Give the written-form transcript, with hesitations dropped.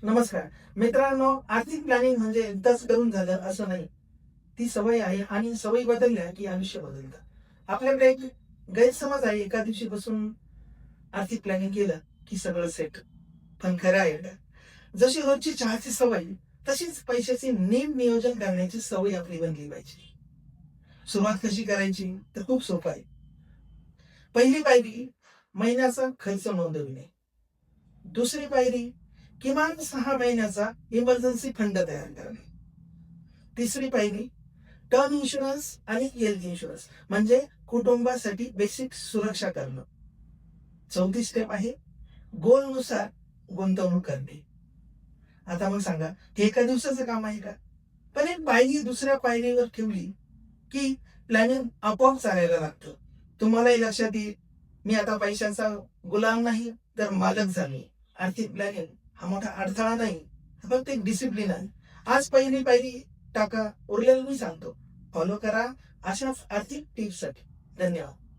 नमस्कार मित्रांनो, आर्थिक प्लॅनिंग म्हणजे एकदाच करून झालं असं नाही. ती सवय आहे आणि सवयी बदलल्या की आयुष्य बदलतं. आपल्याकडे एक गैरसमज आहे, एका दिवशी बसून आर्थिक प्लॅनिंग केलं की सगळं सेट. पण खरं आहे का? जशी रोजची चहाची सवय, तशीच पैशाचे नीट नियोजन करण्याची सवय आपली बनली पाहिजे. सुरुवात कशी करायची? तर खूप सोपं आहे. पहिली पायरी महिन्याचा खर्च नोंदविणे. दुसरी पायरी किमान 6 महिन्याचा इमर्जन्सी फंड तयार करणे. तिसरी पायरी टर्म इन्शुरन्स आणि हेल्थ इन्शुरन्स म्हणजे कुटुंबासाठी बेसिक सुरक्षा करणं. चौथी स्टेप आहे गोलनुसार गुंतवणूक करणे. आता मग सांगा, हे एका दिवसाचं काम आहे का? पण एक पायरी दुसऱ्या पायरीवर ठेवली की प्लॅनिंग आपोआप चालायला लागतं. तुम्हालाही लक्षात येईल, मी आता पैशाचा गुलाम नाही, तर मालक झालो. आर्थिक प्लॅनिंग हा मोठा अडथळा नाही, हा फक्त एक डिसिप्लिन आहे. आज पहिली पायरी टाका, उरलेलं मी सांगतो. फॉलो करा अशाच आर्थिक टिप्ससाठी. धन्यवाद.